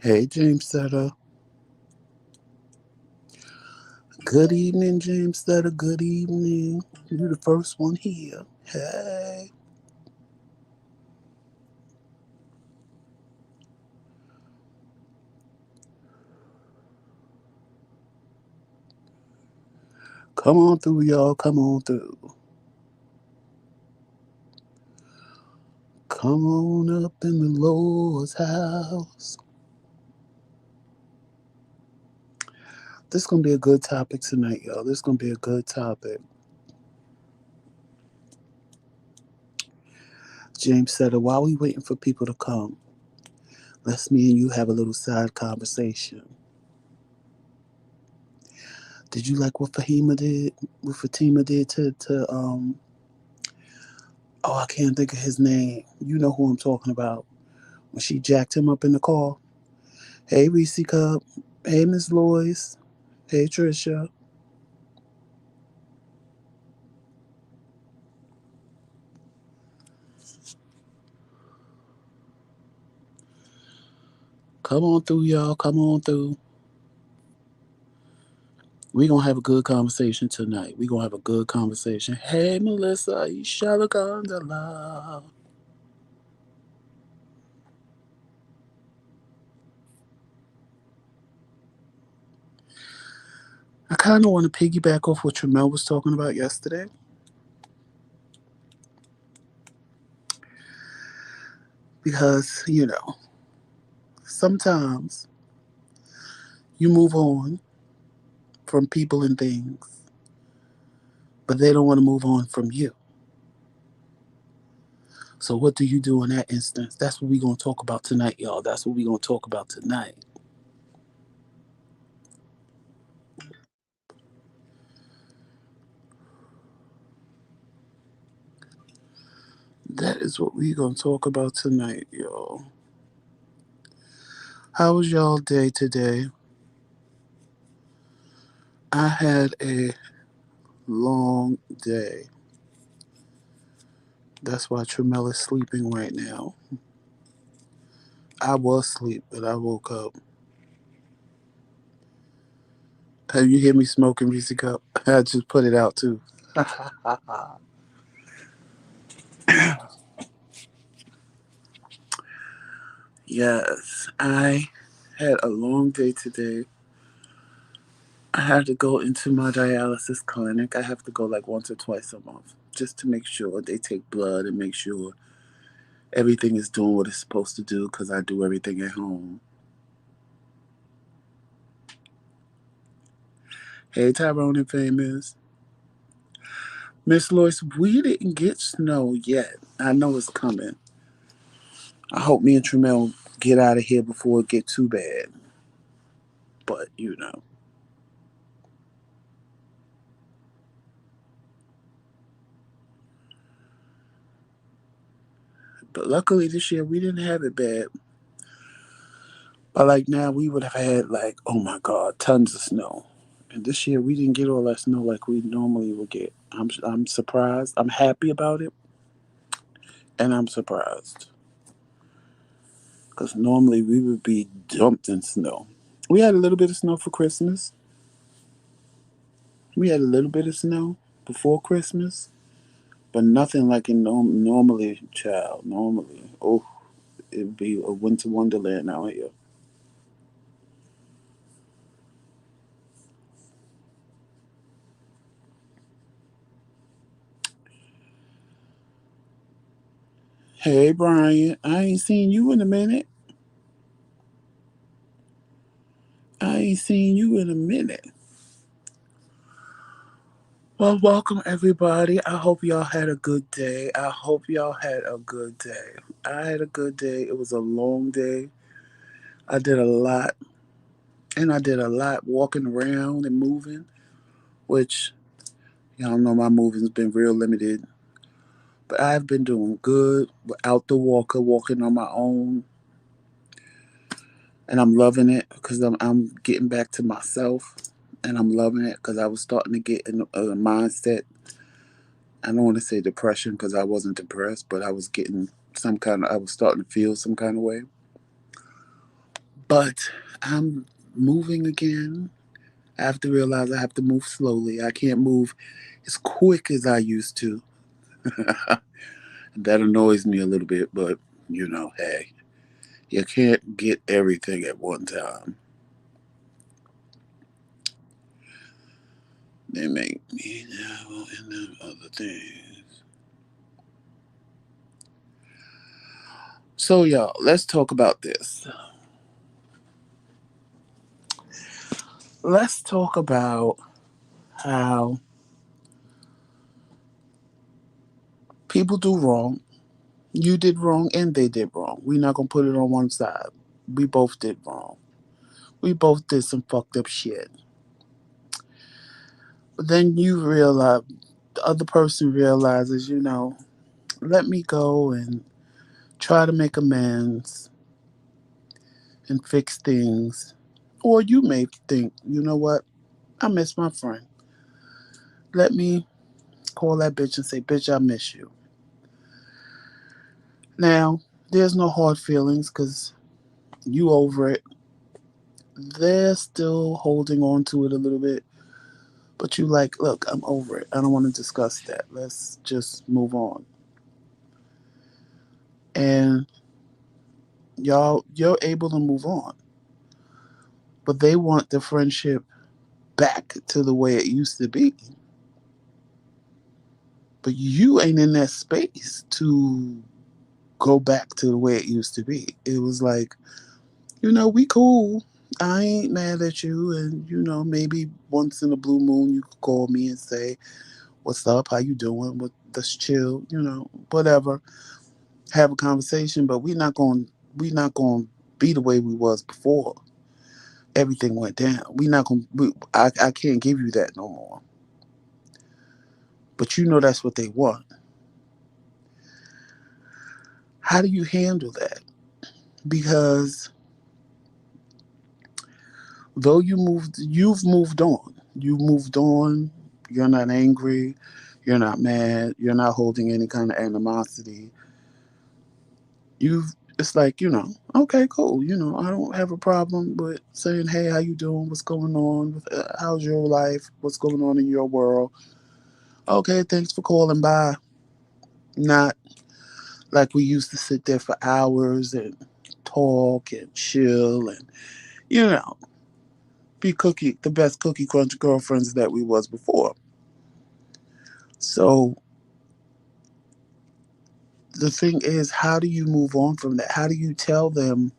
Hey, James Sutter. Good evening, James Sutter. Good evening. You're the first one here. Hey. Come on through, y'all. Come on through. Come on up in the Lord's house. This is going to be a good topic tonight, y'all. This is going to be a good topic. James Sutter, while we waiting for people to come, let's me and you have a little side conversation. Did you like what Fahima did? What Fatima did to oh, I can't think of his name. You know who I'm talking about. When she jacked him up in the car. Hey, Reese Cup. Hey, Miss Lois. Hey, Trisha. Come on through, y'all. Come on through. We gonna have a good conversation tonight. We gonna have a good conversation. Hey, Melissa. Ishalagandala. I kind of want to piggyback off what Tramel was talking about yesterday. Because, sometimes you move on from people and things, but they don't want to move on from you. So what do you do in that instance? That's what we're gonna talk about tonight, y'all. That's what we're gonna talk about tonight. That is what we're gonna talk about tonight, y'all. How was y'all day today? I had a long day. That's why Tremel is sleeping right now. I was asleep, but I woke up. Have you hear me smoking, Reese Cup? I just put it out too. Yes, I had a long day today. I had to go into my dialysis clinic. I have to go like once or twice a month just to make sure they take blood and make sure everything is doing what it's supposed to do because I do everything at home. Hey, Tyrone and Famous. Miss Lois, we didn't get snow yet. I know it's coming. I hope me and Tremel get out of here before it get too bad. But. But luckily this year we didn't have it bad. But like now we would have had like, oh my God, tons of snow. And this year we didn't get all that snow like we normally would get. I'm surprised. I'm happy about it, and I'm surprised because normally we would be dumped in snow. We had a little bit of snow for Christmas. We had a little bit of snow before Christmas, but nothing like in normally, child. Normally, oh, it'd be a winter wonderland out here. Hey, Brian, I ain't seen you in a minute. I ain't seen you in a minute. Well, welcome everybody. I hope y'all had a good day. I hope y'all had a good day. I had a good day. It was a long day. I did a lot, and I did a lot walking around and moving, which y'all know my moving's been real limited. But I've been doing good without the walker, walking on my own, and I'm loving it because I'm getting back to myself, and I'm loving it because I was starting to get in a mindset. I don't want to say depression because I wasn't depressed, but I was getting I was starting to feel some kind of way. But I'm moving again. I have to realize I have to move slowly. I can't move as quick as I used to. That annoys me a little bit, but hey, you can't get everything at one time. They make me devil and them other things. So, y'all, let's talk about this. Let's talk about how people do wrong. You did wrong and they did wrong. We're not going to put it on one side. We both did wrong. We both did some fucked up shit. But then you realize, the other person realizes, let me go and try to make amends and fix things. Or you may think, you know what? I miss my friend. Let me call that bitch and say, bitch, I miss you. Now, there's no hard feelings because you over it. They're still holding on to it a little bit. But you like, look, I'm over it. I don't want to discuss that. Let's just move on. And you're able to move on. But they want the friendship back to the way it used to be. But you ain't in that space to go back to the way it used to be. It was like, we cool. I ain't mad at you. And, maybe once in a blue moon, you could call me and say, what's up? How you doing? Let's chill, whatever. Have a conversation, but we not going to be the way we was before everything went down. I can't give you that no more. But that's what they want. How do you handle that? Because though you've moved on. You've moved on. You're not angry. You're not mad. You're not holding any kind of animosity. It's like, okay, cool. I don't have a problem with saying, hey, how you doing? What's going on? How's your life? What's going on in your world? Okay, thanks for calling by. Not like we used to sit there for hours and talk and chill and, you know, be the best cookie crunch girlfriends that we was before. So the thing is, how do you move on from that? How do you tell them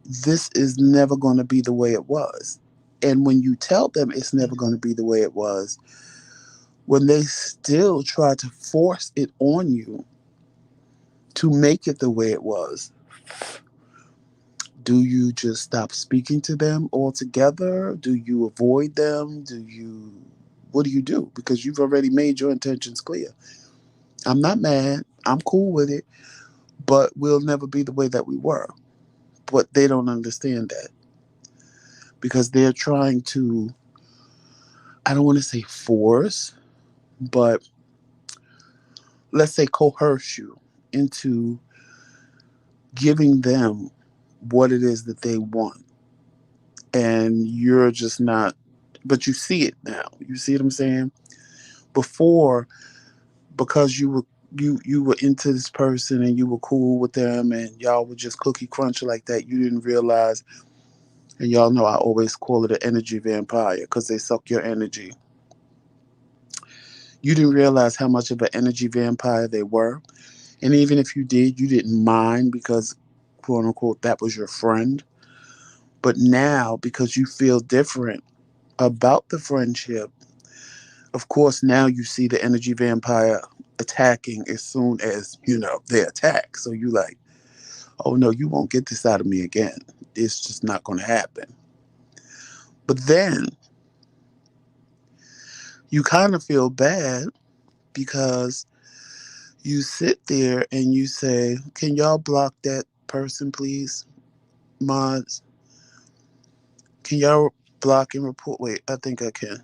this is never going to be the way it was? And when you tell them it's never going to be the way it was, when they still try to force it on you to make it the way it was, do you just stop speaking to them altogether? Do you avoid them? What do you do? Because you've already made your intentions clear. I'm not mad. I'm cool with it, but we'll never be the way that we were. But they don't understand that because they're trying to, I don't want to say force, but let's say coerce you into giving them what it is that they want. And you're just not, but you see it now. You see what I'm saying? Before, because you were into this person and you were cool with them and y'all were just cookie crunch like that, you didn't realize. And y'all know I always call it an energy vampire because they suck your energy. You didn't realize how much of an energy vampire they were. And even if you did, you didn't mind because, quote unquote, that was your friend. But now, because you feel different about the friendship, of course, now you see the energy vampire attacking as soon as, they attack. So you like, oh no, you won't get this out of me again. It's just not going to happen. But then you kind of feel bad because you sit there and you say, can y'all block that person, please? Mods, can y'all block and report? Wait, I think I can.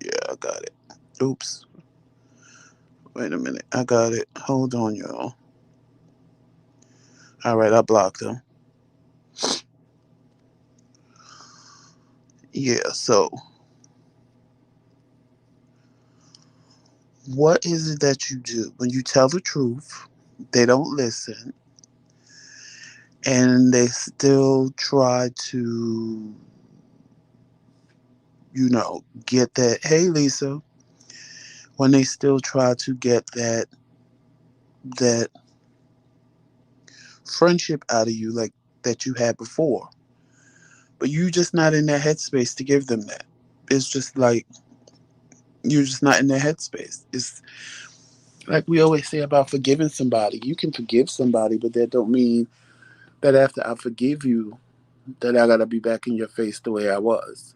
Yeah, I got it. Oops. Wait a minute. I got it. Hold on, y'all. All right, I blocked them. Yeah, so what is it that you do when you tell the truth? They don't listen and they still try to, get that. Hey, Lisa, when they still try to get that friendship out of you, like that you had before, but you just not in that headspace to give them that. It's just like you're just not in their headspace. It's like we always say about forgiving somebody. You can forgive somebody, but that don't mean that after I forgive you, that I gotta be back in your face the way I was.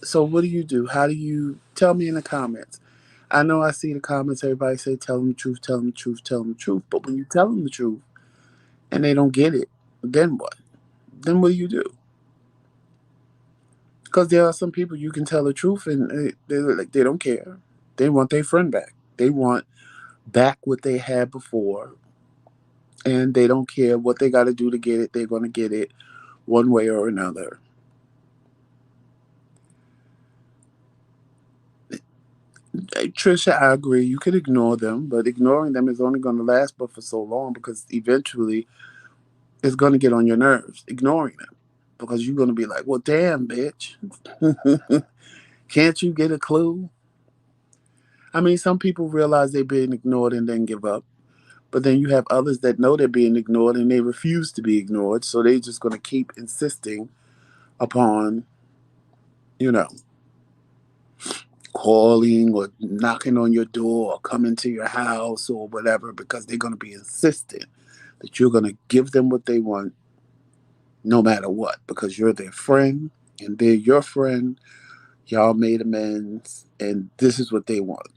So what do you do? How do you tell me in the comments? I know I see the comments. Everybody say, "Tell them the truth. Tell them the truth. Tell them the truth." But when you tell them the truth and they don't get it, then what? Then what do you do? Because there are some people you can tell the truth and they don't care. They want their friend back. They want back what they had before, and they don't care what they got to do to get it. They're going to get it one way or another. Trisha, I agree. You could ignore them, but ignoring them is only going to last but for so long because eventually it's going to get on your nerves. Ignoring them because you're going to be like, "Well, damn, bitch, can't you get a clue?" I mean, some people realize they're being ignored and then give up. But then you have others that know they're being ignored and they refuse to be ignored. So they're just going to keep insisting upon, you know, calling or knocking on your door or coming to your house or whatever because they're going to be insistent that you're going to give them what they want no matter what because you're their friend and they're your friend. Y'all made amends and this is what they want.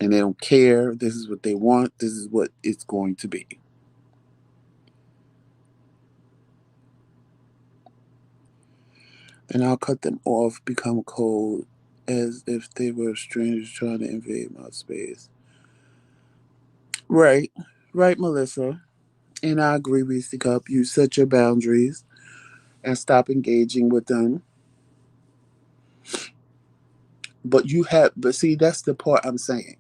And they don't care. This is what they want. This is what it's going to be. And I'll cut them off, become cold, as if they were strangers trying to invade my space. Right, right, Melissa. And I agree, Reese Cup. You set your boundaries and stop engaging with them. But see, that's the part I'm saying.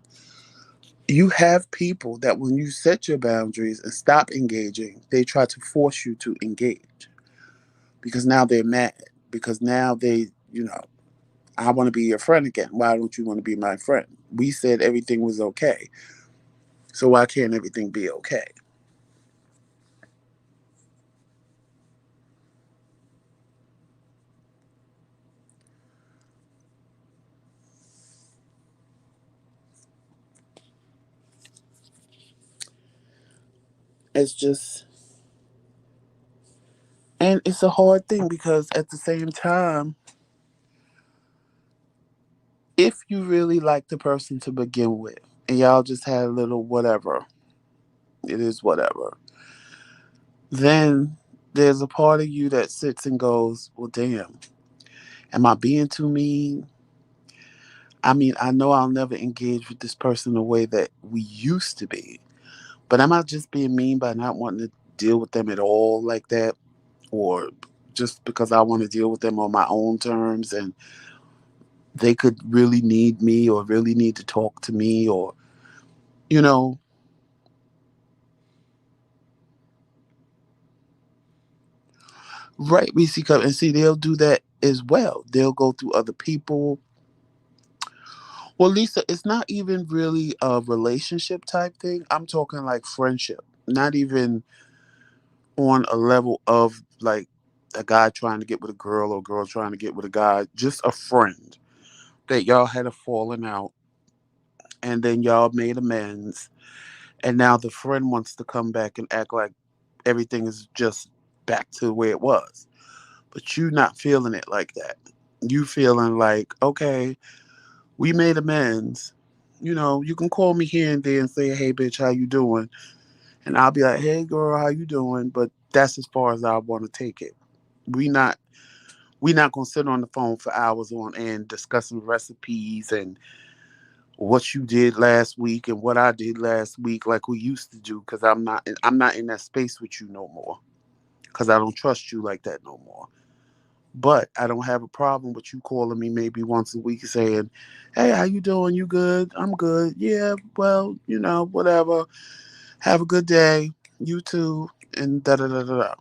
You have people that when you set your boundaries and stop engaging, they try to force you to engage because now they're mad. Because now I want to be your friend again. Why don't you want to be my friend? We said everything was okay. So why can't everything be okay? It's just, and it's a hard thing because at the same time, if you really like the person to begin with, and y'all just had a little whatever, it is whatever, then there's a part of you that sits and goes, well, damn, am I being too mean? I mean, I know I'll never engage with this person the way that we used to be, but am I just being mean by not wanting to deal with them at all like that? Or just because I want to deal with them on my own terms and they could really need me or really need to talk to me or, you know, right, we see, and see, they'll do that as well. They'll go through other people. Well, Lisa, it's not even really a relationship type thing. I'm talking like friendship, not even on a level of like a guy trying to get with a girl or a girl trying to get with a guy, just a friend that y'all had a falling out and then y'all made amends and now the friend wants to come back and act like everything is just back to the way it was. But you not feeling it like that. You feeling like, okay, we made amends. You know, you can call me here and there and say, hey bitch, how you doing? And I'll be like, hey girl, how you doing? But that's as far as I want to take it. We not we not gonna sit on the phone for hours on end discussing recipes and what you did last week and what I did last week like we used to do because I'm not in that space with you no more. because I don't trust you like that no more. But I don't have a problem with you calling me maybe once a week saying, "Hey, how you doing? You good? I'm good. Yeah, well, whatever. Have a good day. You too." And da da da da da.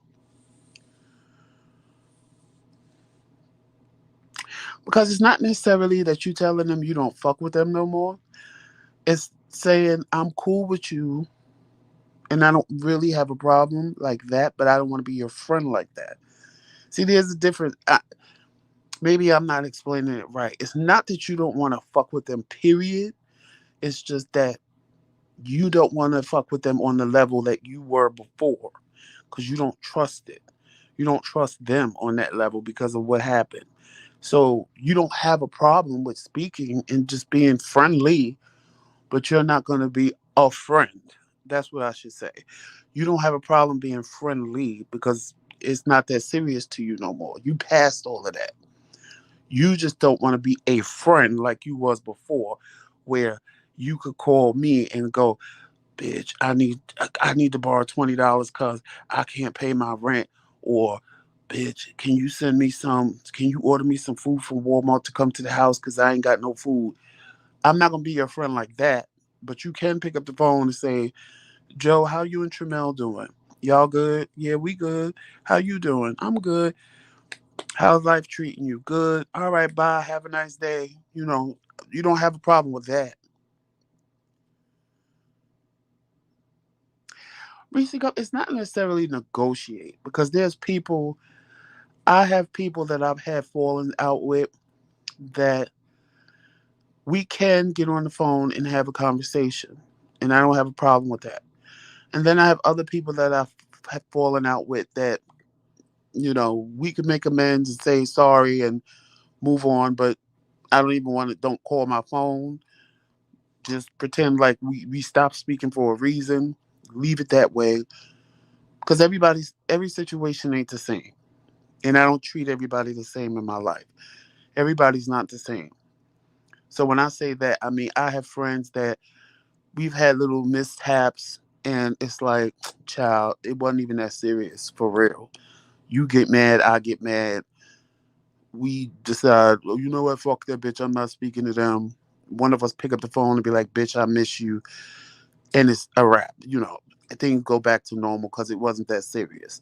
Because it's not necessarily that you telling them you don't fuck with them no more. It's saying I'm cool with you and I don't really have a problem like that, but I don't want to be your friend like that. See, there's a difference. Maybe I'm not explaining it right. It's not that you don't want to fuck with them, period. It's just that you don't want to fuck with them on the level that you were before because you don't trust it. You don't trust them on that level because of what happened. So you don't have a problem with speaking and just being friendly, but you're not going to be a friend. That's what I should say. You don't have a problem being friendly because it's not that serious to you no more. You passed all of that. You just don't want to be a friend like you was before, where you could call me and go, "Bitch, I need to borrow $20 because I can't pay my rent," or "Bitch, can you send me some? Can you order me some food from Walmart to come to the house because I ain't got no food?" I'm not gonna be your friend like that, but you can pick up the phone and say, "Joe, how you and Tramel doing? Y'all good? Yeah, we good. How you doing? I'm good. How's life treating you? Good. All right, bye. Have a nice day." You don't have a problem with that. Reese, it's not necessarily negotiate because there's people. I have people that I've had fallen out with that we can get on the phone and have a conversation, and I don't have a problem with that. And then I have other people that I've have fallen out with that we could make amends and say sorry and move on, but I don't even want to. Don't call my phone. Just pretend like we stopped speaking for a reason. Leave it that way because every situation ain't the same, and I don't treat everybody the same in my life. Everybody's not the same. So when I say that, I mean I have friends that we've had little mishaps, and it's like, child, it wasn't even that serious for real. You get mad, I get mad. We decide, well, you know what, fuck that bitch. I'm not speaking to them. One of us pick up the phone and be like, "Bitch, I miss you," and it's a wrap. Things go back to normal because it wasn't that serious.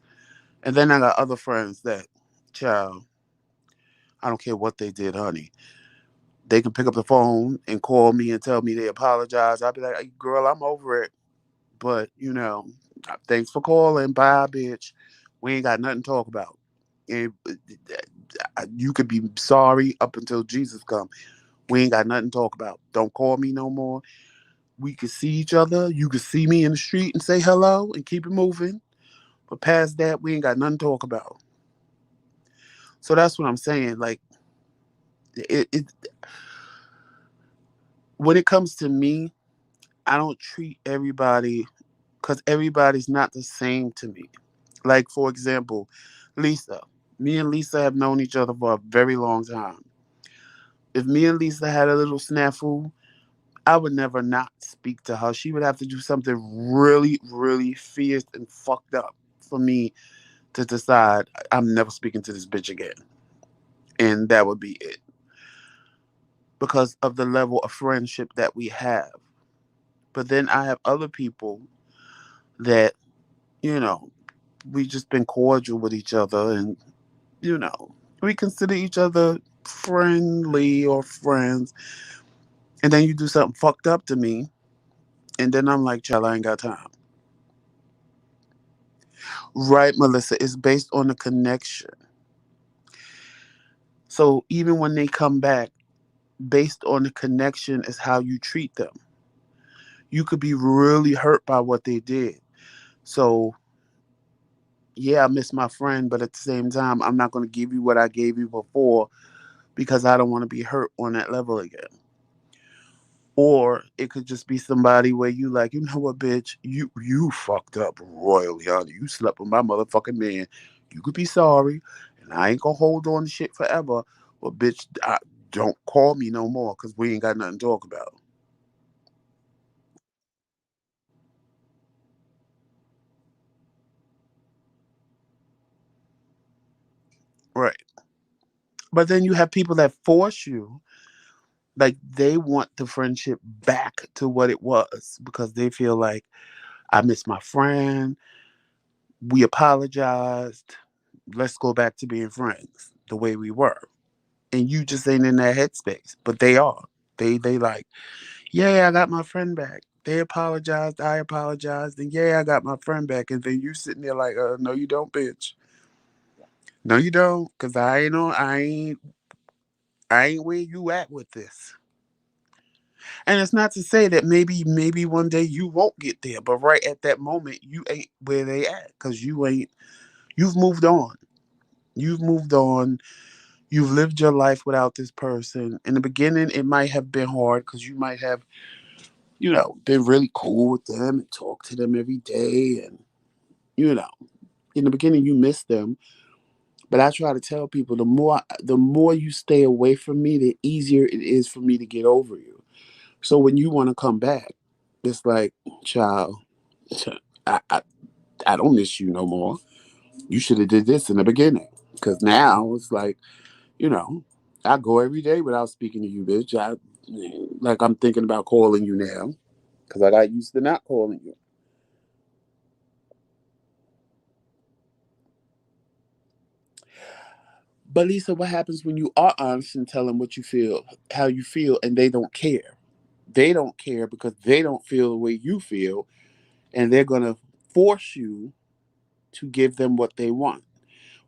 And then I got other friends that, child, I don't care what they did, honey. They can pick up the phone and call me and tell me they apologize. I'll be like, "Hey, girl, I'm over it. But, thanks for calling. Bye, bitch. We ain't got nothing to talk about." And you could be sorry up until Jesus come. We ain't got nothing to talk about. Don't call me no more. We could see each other. You could see me in the street and say hello and keep it moving. But past that, we ain't got nothing to talk about. So that's what I'm saying. Like, it when it comes to me, I don't treat everybody because everybody's not the same to me. Like, for example, Lisa. Me and Lisa have known each other for a very long time. If me and Lisa had a little snafu, I would never not speak to her. She would have to do something really, really fierce and fucked up for me to decide I'm never speaking to this bitch again. And that would be it. Because of the level of friendship that we have. But then I have other people that, you know, we just been cordial with each other, and, you know, we consider each other friendly or friends. And then you do something fucked up to me, and then I'm like, child, I ain't got time. Right, Melissa, it's based on the connection. So even when they come back, based on the connection is how you treat them. You could be really hurt by what they did. So yeah, I miss my friend, but at the same time, I'm not going to give you what I gave you before because I don't want to be hurt on that level again. Or it could just be somebody where you like, you know what, bitch, you fucked up royally, honey. You slept with my motherfucking man. You could be sorry, and I ain't gonna hold on to shit forever. But bitch, don't call me no more because we ain't got nothing to talk about. Right. But then you have people that force you, like they want the friendship back to what it was because they feel like I miss my friend. We apologized. Let's go back to being friends the way we were. And you just ain't in that headspace. But they are. They like, yeah, I got my friend back. They apologized, I apologized, and yeah, I got my friend back. And then you sitting there like, no, you don't, bitch. No, you don't, cause I ain't where you at with this. And it's not to say that maybe one day you won't get there, but right at that moment you ain't where they at, cause you've moved on. You've moved on. You've lived your life without this person. In the beginning, it might have been hard because you might have, been really cool with them and talk to them every day. And, you know, in the beginning, you miss them. But I try to tell people the more you stay away from me, the easier it is for me to get over you. So when you want to come back, it's like, child, I, I, I don't miss you no more. You should have did this in the beginning. Because now it's like, you know, I go every day without speaking to you, bitch. Like I'm thinking about calling you now because I got used to not calling you. But Lisa, what happens when you are honest and tell them what you feel, how you feel, and they don't care? They don't care because they don't feel the way you feel, and they're gonna force you to give them what they want.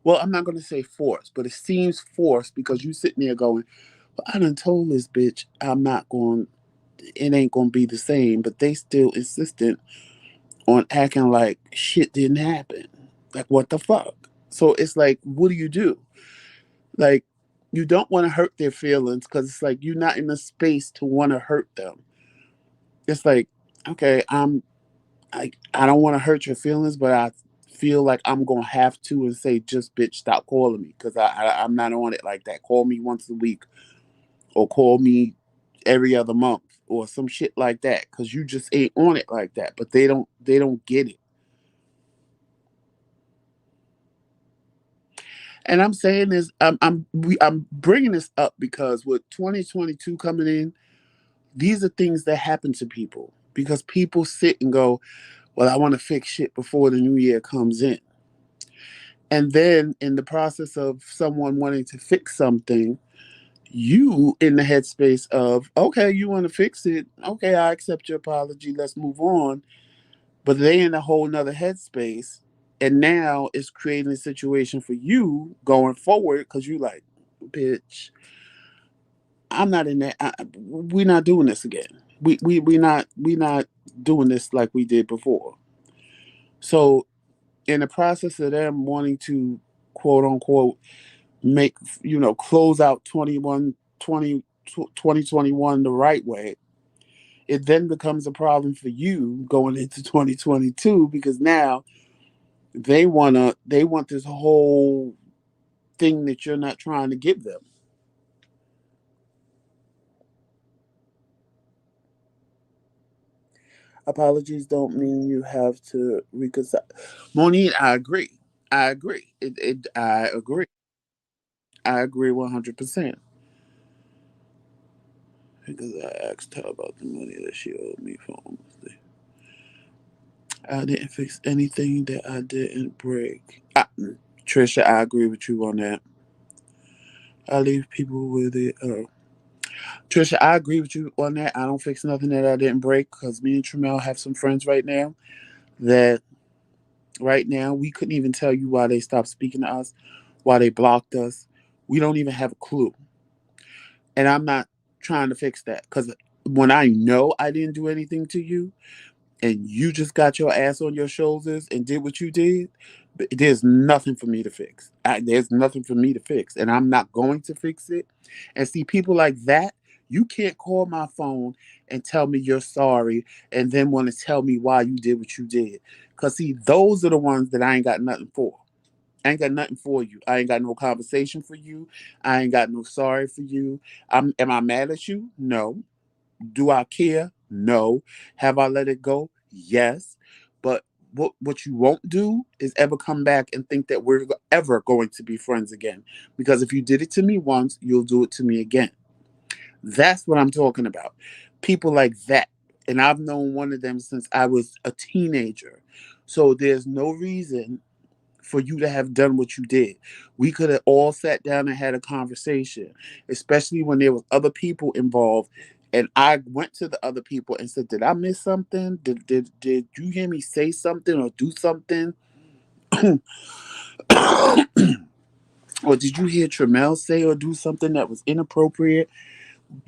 Well, I'm not gonna say force, but it seems forced because you sitting there going, well, I done told this bitch I'm not going. It ain't gonna be the same, but they still insistent on acting like shit didn't happen. Like what the fuck? So it's like, what do you do? Like, you don't want to hurt their feelings because it's like you're not in a space to want to hurt them. It's like, okay, I don't want to hurt your feelings, but I feel like I'm gonna have to and say, just bitch, stop calling me because I'm not on it like that. Call me once a week or call me every other month or some shit like that because you just ain't on it like that. But they don't get it. And I'm saying this, I'm bringing this up because with 2022 coming in, these are things that happen to people because people sit and go, "Well, I want to fix shit before the new year comes in," and then in the process of someone wanting to fix something, you in the headspace of, "Okay, you want to fix it? Okay, I accept your apology. Let's move on." But they in a whole nother headspace, and now it's creating a situation for you going forward because you like, bitch, I'm not in that. We're not doing this again. We not doing this like we did before. So in the process of them wanting to quote unquote make close out 2021 the right way, it then becomes a problem for you going into 2022 because now they want this whole thing that you're not trying to give them. Apologies don't mean you have to reconcile. Monique, I agree. I agree. I agree. I agree 100%. Because I asked her about the money that she owed me for almost day. I didn't fix anything that I didn't break. Trisha, I agree with you on that. I leave people with it. Trisha, I agree with you on that. I don't fix nothing that I didn't break because me and Tramel have some friends right now that right now we couldn't even tell you why they stopped speaking to us, why they blocked us. We don't even have a clue. And I'm not trying to fix that because when I know I didn't do anything to you and you just got your ass on your shoulders and did what you did, there's nothing for me to fix. There's nothing for me to fix. And I'm not going to fix it. And see, people like that, you can't call my phone and tell me you're sorry and then want to tell me why you did what you did. Because, see, those are the ones that I ain't got nothing for. I ain't got nothing for you. I ain't got no conversation for you. I ain't got no sorry for you. Am I mad at you? No. Do I care? No. Have I let it go? Yes. But what you won't do is ever come back and think that we're ever going to be friends again. Because if you did it to me once, you'll do it to me again. That's what I'm talking about. People like that. And I've known one of them since I was a teenager. So there's no reason for you to have done what you did. We could have all sat down and had a conversation, especially when there was other people involved. And I went to the other people and said, "Did I miss something? Did you hear me say something or do something? Or did you hear Tramel say or do something that was inappropriate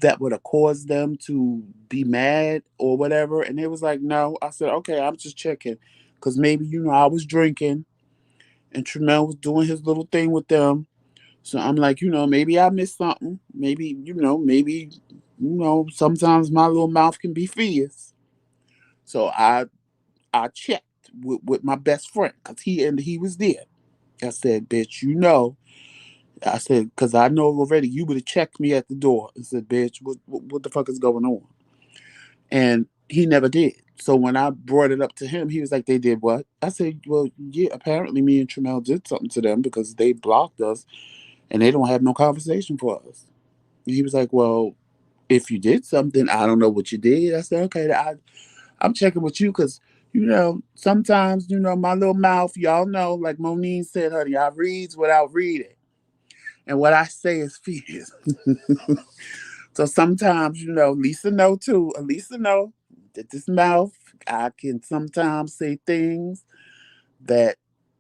that would have caused them to be mad or whatever?" And they was like, "No." I said, "Okay, I'm just checking. Because maybe, I was drinking and Tramel was doing his little thing with them. So I'm like, maybe I missed something. Maybe, sometimes my little mouth can be fierce." So I checked with my best friend because he was there. I said, "Bitch, I said, because I know already you would have checked me at the door and said, bitch, what the fuck is going on?" And he never did. So when I brought it up to him, he was like, "They did what?" I said, "Well, yeah, apparently me and Tramel did something to them because they blocked us and they don't have no conversation for us." And he was like, "Well, if you did something, I don't know what you did." I said, "Okay, I'm checking with you because, sometimes, my little mouth, y'all know, like Monique said, honey, I reads without reading. And what I say is fierce." So sometimes, Lisa know too. Lisa know that this mouth, I can sometimes say things that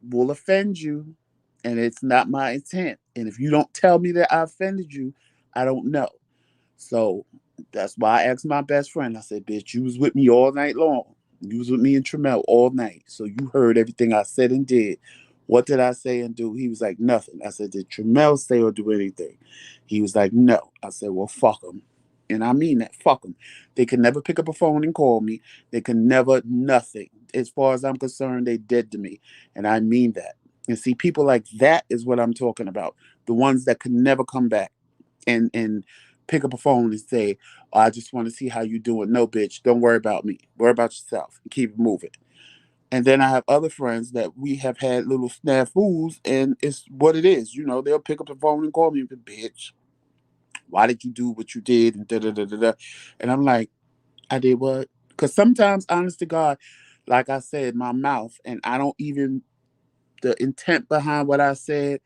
will offend you, and it's not my intent. And if you don't tell me that I offended you, I don't know. So that's why I asked my best friend. I said, "Bitch, you was with me all night long. You was with me and Tramel all night. So you heard everything I said and did. What did I say and do?" He was like, "Nothing." I said, "Did Tramel say or do anything?" He was like, "No." I said, "Well, fuck them." And I mean that. Fuck them. They can never pick up a phone and call me. They can never, nothing. As far as I'm concerned, they dead to me. And I mean that. And see, people like that is what I'm talking about. The ones that can never come back and pick up a phone and say, "Oh, I just want to see how you doing." No, bitch, don't worry about me. Worry about yourself and keep it moving. And then I have other friends that we have had little snafus, and it's what it is. They'll pick up the phone and call me, "Bitch, why did you do what you did?" And da da da da da. And I'm like, "I did what?" Because sometimes, honest to God, like I said, my mouth, and I don't even, the intent behind what I said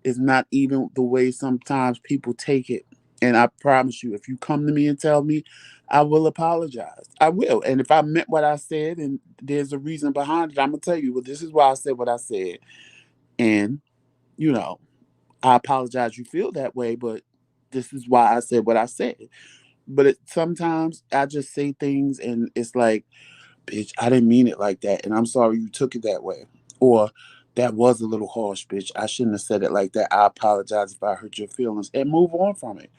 is not even the way sometimes people take it. And I promise you, if you come to me and tell me, I will apologize. I will. And if I meant what I said and there's a reason behind it, I'm going to tell you, well, this is why I said what I said. And, you know, I apologize you feel that way, but this is why I said what I said. But sometimes I just say things and it's like, "Bitch, I didn't mean it like that. And I'm sorry you took it that way." Or, "That was a little harsh, bitch. I shouldn't have said it like that. I apologize if I hurt your feelings," and move on from it.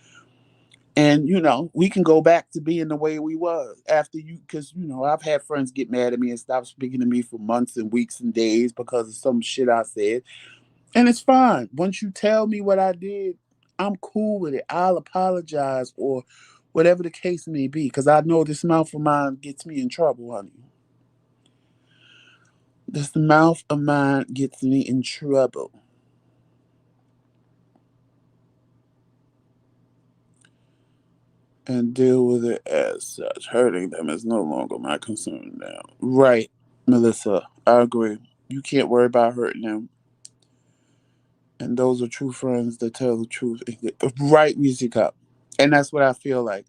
And, we can go back to being the way we was after because, I've had friends get mad at me and stop speaking to me for months and weeks and days because of some shit I said. And it's fine. Once you tell me what I did, I'm cool with it. I'll apologize or whatever the case may be because I know this mouth of mine gets me in trouble, honey. This mouth of mine gets me in trouble. And deal with it as such. Hurting them is no longer my concern now. Right, Melissa. I agree. You can't worry about hurting them. And those are true friends that tell the truth. Right, Music Up. And that's what I feel like.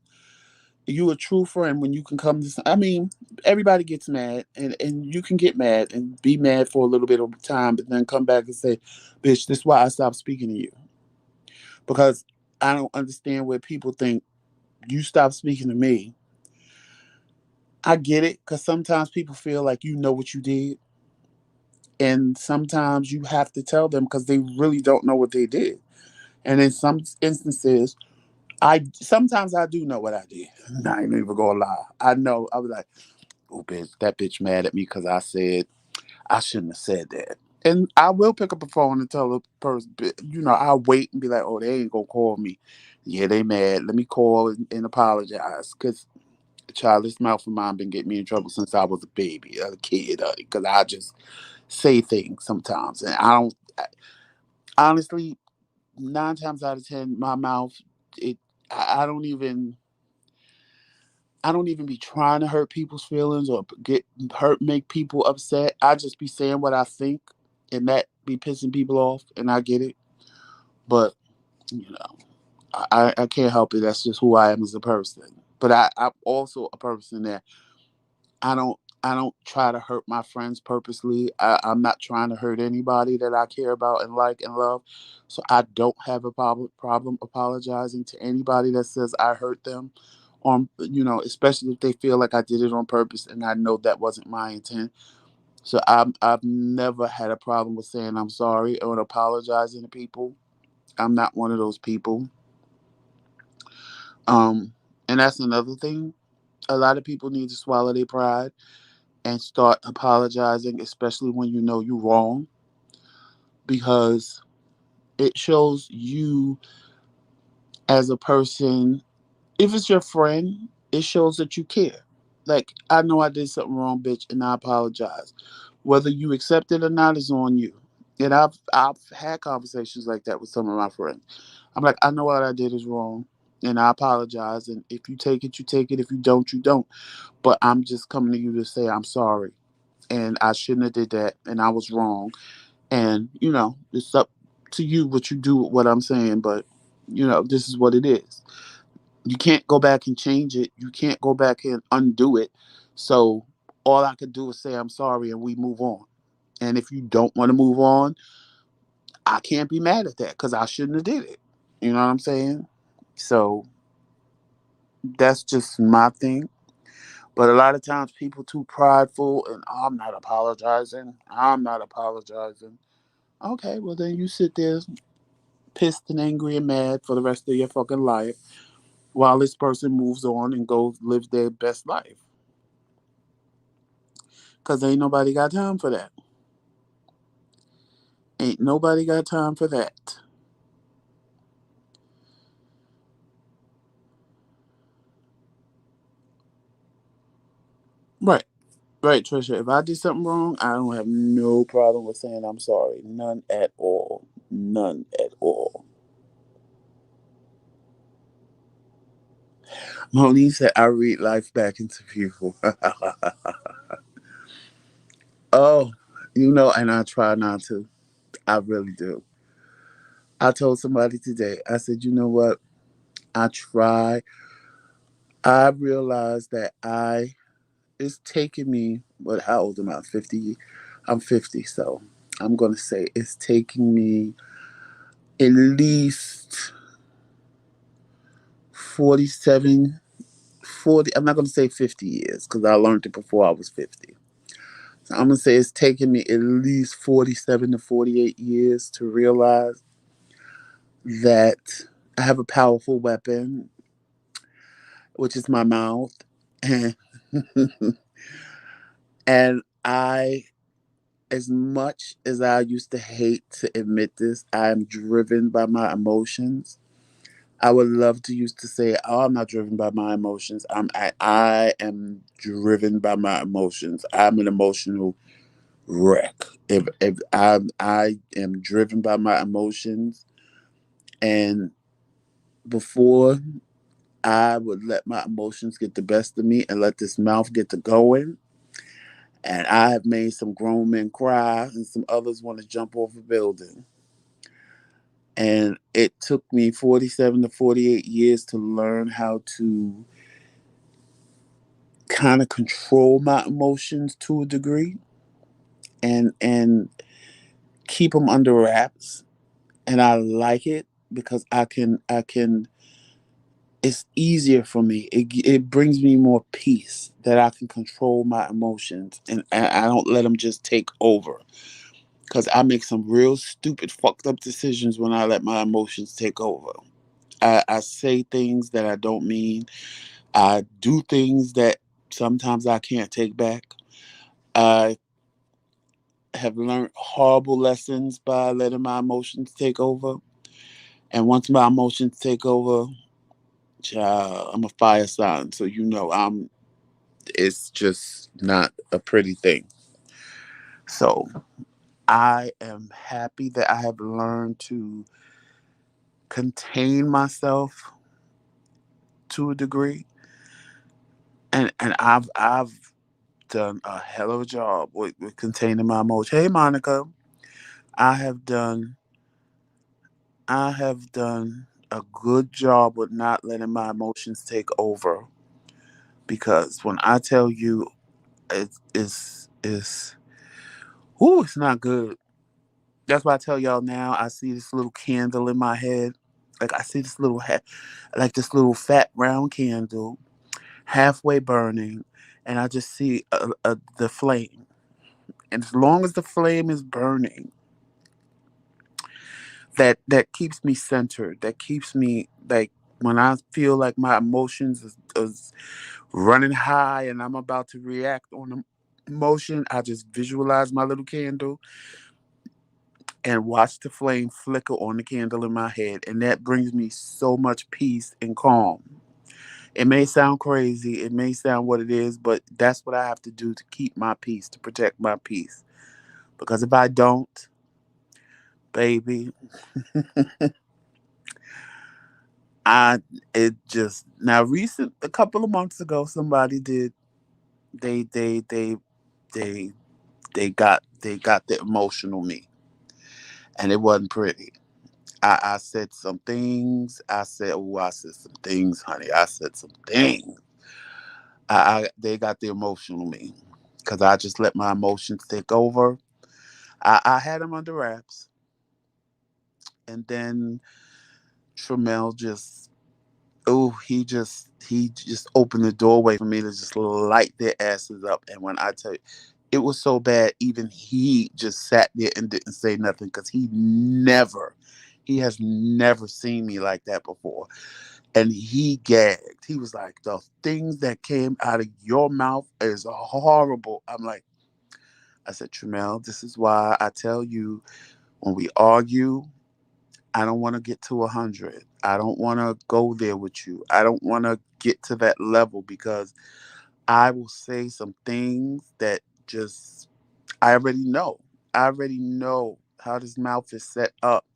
You a true friend when you can come to. I mean, everybody gets mad, and you can get mad and be mad for a little bit of time, but then come back and say, "Bitch, this is why I stopped speaking to you." Because I don't understand where people think you stop speaking to me. I get it because sometimes people feel like you know what you did, and sometimes you have to tell them because they really don't know what they did. And in some instances, I sometimes I do know what I did. I ain't even gonna lie. I know. I was like, "Oh, bitch, that bitch mad at me because I said I shouldn't have said that." And I will pick up a phone and tell the person, I'll wait and be like, "Oh, they ain't gonna call me. Yeah, they mad. Let me call and apologize." Because Child, this mouth of mine been getting me in trouble since I was a baby, a kid, because I just say things sometimes, and I don't. Honestly, 9 times out of 10, my mouth, it, I don't even. I don't even be trying to hurt people's feelings or get hurt, make people upset. I just be saying what I think, and that be pissing people off, and I get it. But you know, I can't help it. That's just who I am as a person. But I'm also a person that I don't try to hurt my friends purposely. I'm not trying to hurt anybody that I care about and like and love. So I don't have a problem apologizing to anybody that says I hurt them. Especially if they feel like I did it on purpose and I know that wasn't my intent. So I've never had a problem with saying I'm sorry or apologizing to people. I'm not one of those people. Um, and that's another thing. A lot of people need to swallow their pride and start apologizing, especially when you know you're wrong, because it shows you as a person. If it's your friend, it shows that you care. Like, I know I did something wrong, bitch, and I apologize. Whether you accept it or not is on you. And I've had conversations like that with some of my friends. I'm like, I know what I did is wrong, and I apologize. And if you take it, you take it. If you don't, you don't. But I'm just coming to you to say I'm sorry, and I shouldn't have did that, and I was wrong. And it's up to you what you do with what I'm saying. But this is what it is. You can't go back and change it. You can't go back and undo it. So all I could do is say I'm sorry, and we move on. And if you don't want to move on, I can't be mad at that because I shouldn't have did it. You know what I'm saying? So that's just my thing. But a lot of times people too prideful and I'm not apologizing. I'm not apologizing. Okay, well then you sit there pissed and angry and mad for the rest of your fucking life while this person moves on and goes lives their best life. Cause ain't nobody got time for that. Ain't nobody got time for that. Right. Right, Trisha. If I did something wrong, I don't have no problem with saying I'm sorry. None at all. None at all. Monique said I read life back into people. Oh, and I try not to. I really do. I told somebody today, I said, you know what? I try. I realized that it's taking me, what, how old am I? 50? I'm 50, so I'm going to say it's taking me at least 47, 40. I'm not going to say 50 years because I learned it before I was 50. So I'm going to say it's taken me at least 47 to 48 years to realize that I have a powerful weapon, which is my mouth. And, and as much as I used to hate to admit this, I am driven by my emotions. I would love to used to say, "Oh, I'm not driven by my emotions. I am driven by my emotions. I'm an emotional wreck. If I am driven by my emotions, and before I would let my emotions get the best of me and let this mouth get to going, and I have made some grown men cry, and some others want to jump off a building." And it took me 47 to 48 years to learn how to kind of control my emotions to a degree and keep them under wraps. And I like it because I can it's easier for me. It brings me more peace that I can control my emotions and I don't let them just take over. Because I make some real stupid, fucked up decisions when I let my emotions take over. I say things that I don't mean. I do things that sometimes I can't take back. I have learned horrible lessons by letting my emotions take over. And once my emotions take over, child, I'm a fire sign. So It's just not a pretty thing. So I am happy that I have learned to contain myself to a degree, and I've done a hell of a job with containing my emotions. Hey, Monica, I have done I have done a good job with not letting my emotions take over, because when I tell you it's ooh, it's not good. That's why I tell y'all now. I see this little candle in my head, like I see this little like this little fat round candle halfway burning, and I just see the flame. And as long as the flame is burning, that keeps me centered. That keeps me like, when I feel like my emotions is running high and I'm about to react on the emotion, I just visualize my little candle and watch the flame flicker on the candle in my head, and that brings me so much peace and calm. It may sound crazy, it may sound what it is, but that's what I have to do to keep my peace, to protect my peace. Because if I don't, baby, I it just now recent a couple of months ago somebody did they they they they they got the emotional me, and it wasn't pretty. I said some things. I said some things, honey. I said some things. They got the emotional me because I just let my emotions take over. I had them under wraps, and then Tramel just, oh, he just opened the doorway for me to just light their asses up. And when I tell you, it was so bad, even he just sat there and didn't say nothing, because he has never seen me like that before. And he gagged. He was like, the things that came out of your mouth is horrible. I'm like, I said, Tramel, this is why I tell you, when we argue, I don't want to get to 100. I don't want to go there with you. I don't want to get to that level, because I will say some things that just, I already know. I already know how this mouth is set up.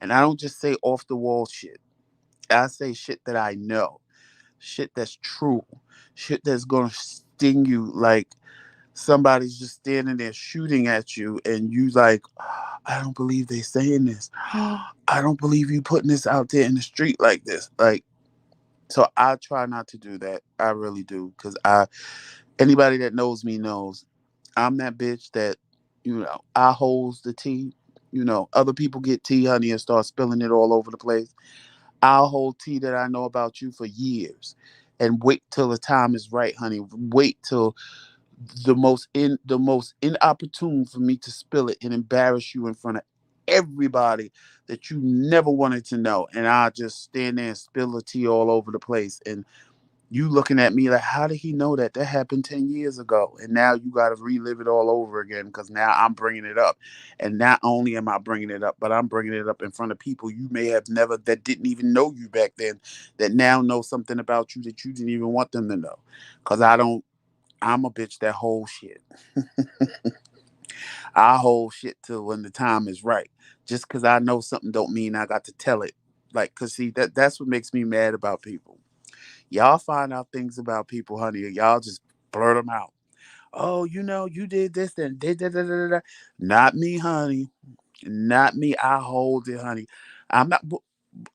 And I don't just say off the wall shit. I say shit that I know, shit that's true, shit that's going to sting you, like somebody's just standing there shooting at you, and you like, I don't believe they saying this. I don't believe you putting this out there in the street like this. Like, so I try not to do that. I really do, because anybody that knows me knows I'm that bitch that, I holds the tea. Other people get tea, honey, and start spilling it all over the place. I'll hold tea that I know about you for years, and wait till the time is right, honey. Wait till the most inopportune for me to spill it and embarrass you in front of everybody that you never wanted to know. And I just stand there and spill the tea all over the place. And you looking at me like, how did he know that happened 10 years ago? And now you got to relive it all over again, because now I'm bringing it up. And not only am I bringing it up, but I'm bringing it up in front of people you may have never, that didn't even know you back then, that now know something about you that you didn't even want them to know. Because I'm a bitch that holds shit. I hold shit till when the time is right. Just because I know something don't mean I got to tell it. Like, cause see, that's what makes me mad about people. Y'all find out things about people, honey, and y'all just blurt them out. Oh, you did this and did da. Not me, honey. Not me. I hold it, honey. I'm not.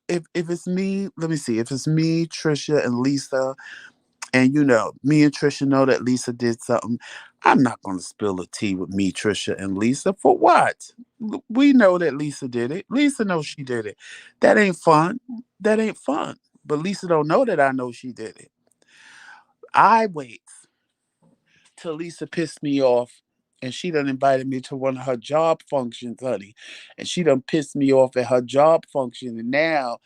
If it's me, let me see. If it's me, Trisha, and Lisa, and me and Trisha know that Lisa did something, I'm not going to spill the tea with me, Trisha, and Lisa. For what? We know that Lisa did it. Lisa knows she did it. That ain't fun. That ain't fun. But Lisa don't know that I know she did it. I wait till Lisa pissed me off, and she done invited me to one of her job functions, honey. And she done pissed me off at her job function, and now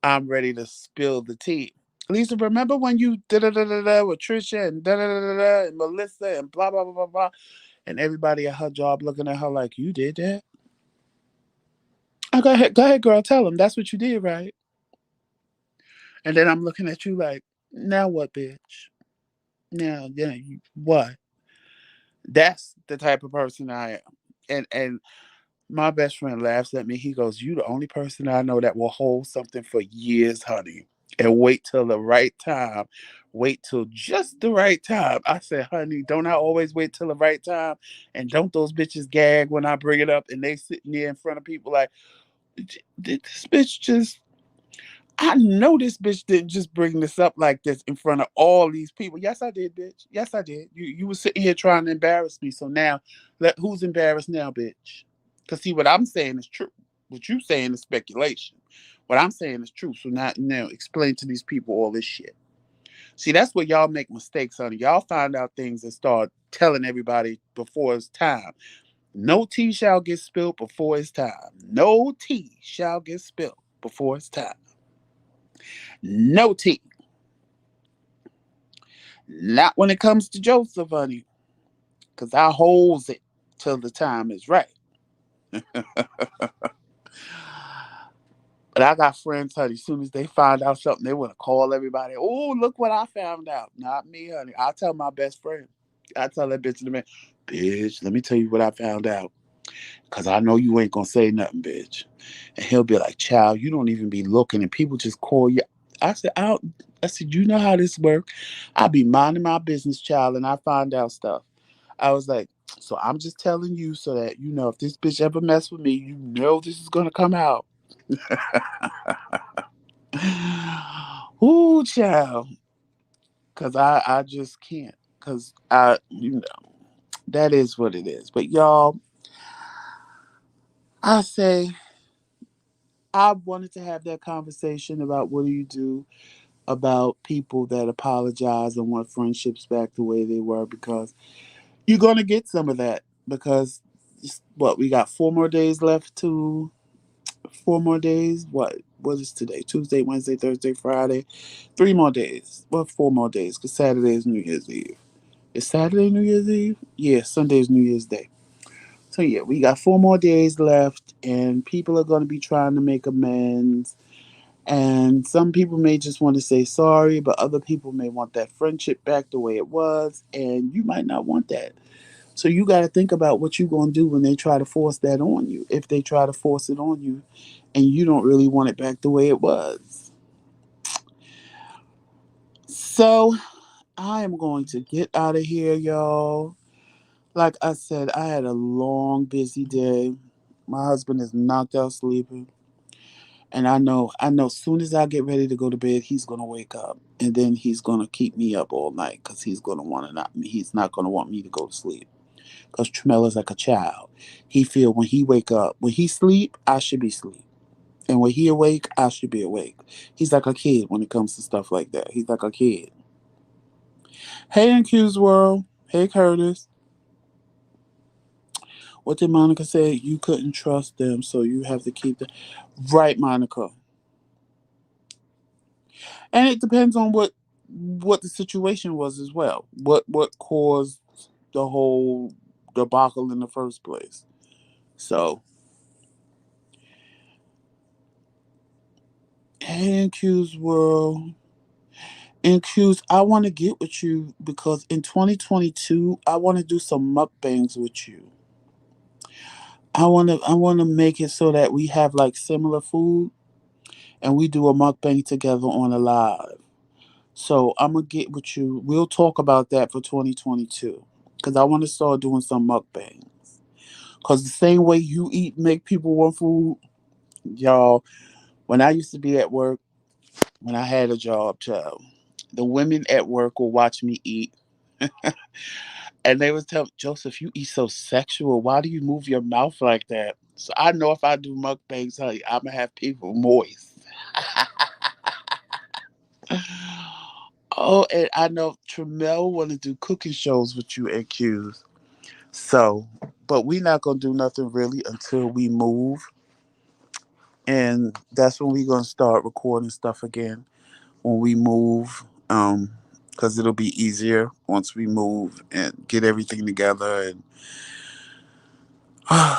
I'm ready to spill the tea. Lisa, remember when you da da da da da with Trisha and da da da da da and Melissa and blah blah blah blah blah, and everybody at her job looking at her like, you did that? Oh, go ahead, girl, tell them that's what you did, right? And then I'm looking at you like, now what, bitch? Now, what? That's the type of person I am. And my best friend laughs at me. He goes, "You the only person I know that will hold something for years, honey, and wait till the right time. Wait till just the right time." I said, "Honey, don't I always wait till the right time? And don't those bitches gag when I bring it up and they sitting there in front of people like, did this bitch just I know this bitch didn't just bring this up like this in front of all these people. Yes, I did, bitch. Yes, I did. You were sitting here trying to embarrass me. So now, who's embarrassed now, bitch? Because see, what I'm saying is true. What you saying is speculation. What I'm saying is true. So now explain to these people all this shit. See, that's where y'all make mistakes, honey. Y'all find out things and start telling everybody before it's time. No tea shall get spilled before it's time. No tea shall get spilled before it's time. No tea. Not when it comes to Joseph, honey, because I holds it till the time is right. But I got friends, honey, as soon as they find out something, they want to call everybody. Oh, look what I found out. Not me, honey. I tell my best friend. I tell that bitch in the man, bitch, let me tell you what I found out. Because I know you ain't going to say nothing, bitch. And he'll be like, child, you don't even be looking. And people just call you. I said, you know how this work. I be minding my business, child, and I find out stuff. I was like, so I'm just telling you so that you know if this bitch ever mess with me, you know this is gonna come out. Ooh, child, cause I just can't, cause that is what it is. But y'all, I say I wanted to have that conversation about what do you do about people that apologize and want friendships back the way they were because you're gonna get some of that because what we got 4 more days left to 4 more days. What is today? Tuesday, Wednesday, Thursday, Friday. 3 more days. Well, 4 more days because Saturday is New Year's Eve. Is Saturday New Year's Eve? Yeah, Sunday is New Year's Day. So yeah, we got 4 more days left, and people are going to be trying to make amends. And some people may just want to say sorry, but other people may want that friendship back the way it was, and you might not want that. So you got to think about what you're going to do when they try to force that on you. If they try to force it on you and you don't really want it back the way it was. So I am going to get out of here, y'all. Like I said, I had a long, busy day. My husband is knocked out sleeping. And I know as soon as I get ready to go to bed, he's gonna wake up. And then he's gonna keep me up all night because he's not gonna want me to go to sleep. Because Tramella's like a child. He feel when he wake up, when he sleep, I should be sleep. And when he awake, I should be awake. He's like a kid when it comes to stuff like that. He's like a kid. Hey, NQ's World. Hey, Curtis. What did Monica say? You couldn't trust them, so you have to keep them. Right, Monica. And it depends on what the situation was as well. What caused the whole debacle in the first place. So, hey, NQ's World. And Q's, I want to get with you because in 2022, I want to do some mukbangs with you. I want to make it so that we have like similar food and we do a mukbang together on a live. So I'm gonna get with you. We'll talk about that for 2022 because I want to start doing some mukbangs. Cause the same way you eat make people want food, y'all. When I used to be at work, when I had a job, child, the women at work will watch me eat. And they would tell Joseph, you eat so sexual. Why do you move your mouth like that? So I know if I do mukbangs, honey, I'm gonna have people moist. Oh, and I know Tremel want to do cooking shows with you and Q's. So, but we not gonna do nothing really until we move, and that's when we gonna start recording stuff again when we move. Because it'll be easier once we move and get everything together and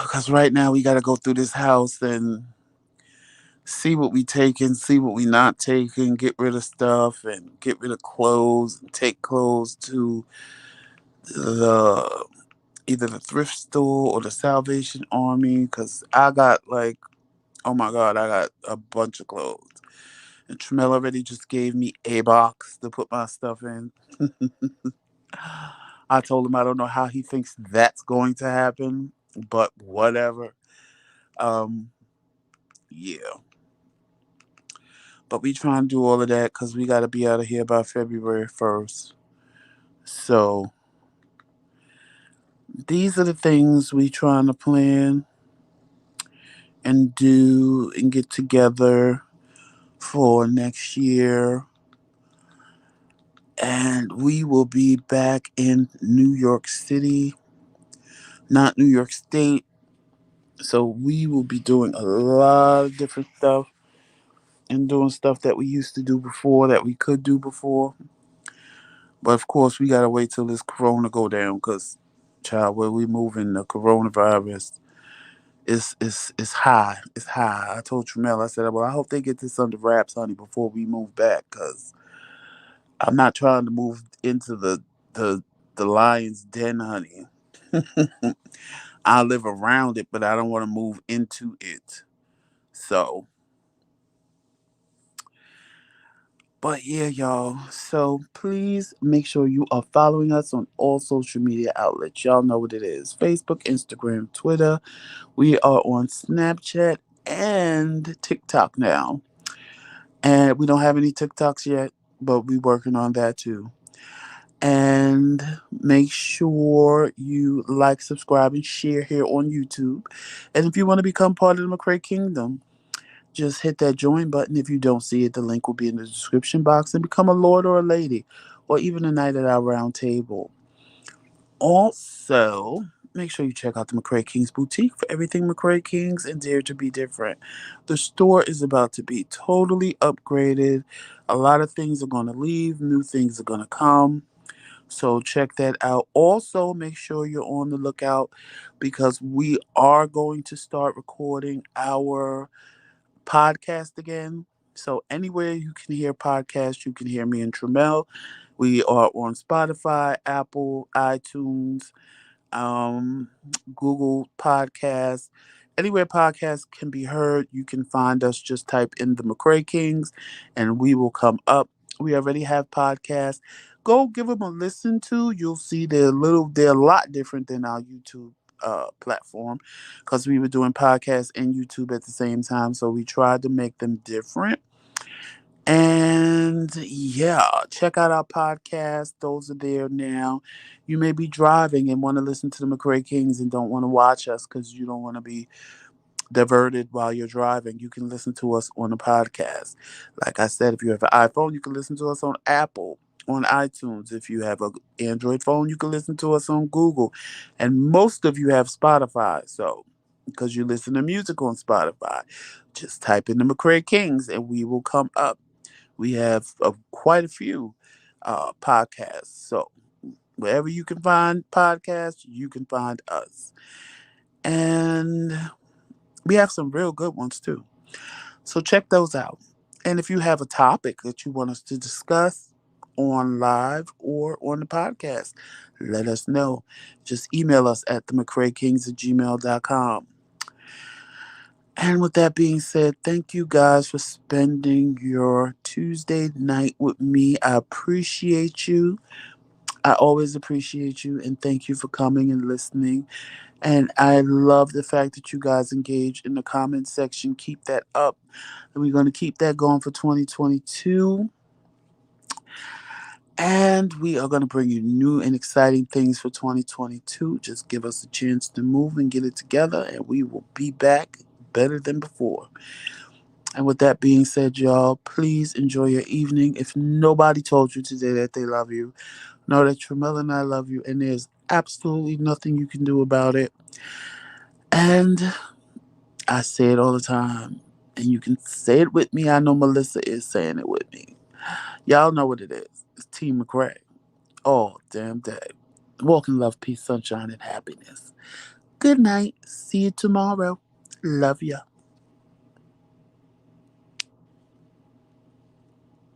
because right now we got to go through this house and see what we taking, see what we not taking, get rid of stuff and get rid of clothes and take clothes to the either the thrift store or the Salvation Army because I got like, oh my God, I got a bunch of clothes. And Tremel already just gave me a box to put my stuff in. I told him I don't know how he thinks that's going to happen, but whatever. Um, yeah. But we try and do all of that because we got to be out of here by February 1st. So these are the things we trying to plan and do and get together for next year. And we will be back in New York City, not New York State. So we will be doing a lot of different stuff and doing stuff that we used to do before that we could do before. But of course, we gotta wait till this corona go down because, child, where we moving, the coronavirus is high. It's high. I told Tremel, I said, well, I hope they get this under wraps, honey, before we move back because I'm not trying to move into the the lion's den, honey. I live around it, but I don't want to move into it. So, but yeah, y'all. So please make sure you are following us on all social media outlets. Y'all know what it is: Facebook, Instagram, Twitter. We are on Snapchat and TikTok now. And we don't have any TikToks yet, but we're working on that too. And make sure you like, subscribe, and share here on YouTube. And if you want to become part of the McCray Kingdom, just hit that join button. If you don't see it, the link will be in the description box and become a lord or a lady, or even a knight at our round table. Also, make sure you check out the McCray King's boutique for everything McCray King's and Dare to Be Different. The store is about to be totally upgraded. A lot of things are going to leave, new things are going to come. So check that out. Also, make sure you're on the lookout because we are going to start recording our podcast again. So anywhere you can hear podcasts, you can hear me and Tremel. We are on Spotify, Apple, iTunes, um, Google Podcasts. Anywhere podcasts can be heard, you can find us. Just type in the McCray Kings and we will come up. We already have podcasts. Go give them a listen to. You'll see they're a lot different than our YouTube platform because we were doing podcasts and YouTube at the same time. So we tried to make them different. And yeah, check out our podcast. Those are there now. You may be driving and want to listen to the McCray Kings and don't want to watch us because you don't want to be diverted while you're driving. You can listen to us on the podcast. Like I said, if you have an iPhone, you can listen to us on Apple, on iTunes. If you have an Android phone, you can listen to us on Google. And most of you have Spotify. So, because you listen to music on Spotify, just type in the McCray Kings and we will come up. We have quite a few podcasts. So wherever you can find podcasts, you can find us. And we have some real good ones too. So check those out. And if you have a topic that you want us to discuss on live or on the podcast, let us know. Just email us at themccraykings@gmail.com. And with that being said, thank you guys for spending your Tuesday night with me. I appreciate you. I always appreciate you and thank you for coming and listening. And I love the fact that you guys engage in the comment section. Keep that up. And we're going to keep that going for 2022. And we are going to bring you new and exciting things for 2022. Just give us a chance to move and get it together, and we will be back better than before. And with that being said, y'all, please enjoy your evening. If nobody told you today that they love you, know that Tremel and I love you, and there's absolutely nothing you can do about it. And I say it all the time, and you can say it with me. I know Melissa is saying it with me. Y'all know what it is. It's Team McCray all damn day. Walk in love, peace, sunshine, and happiness. Good night. See you tomorrow. Love ya.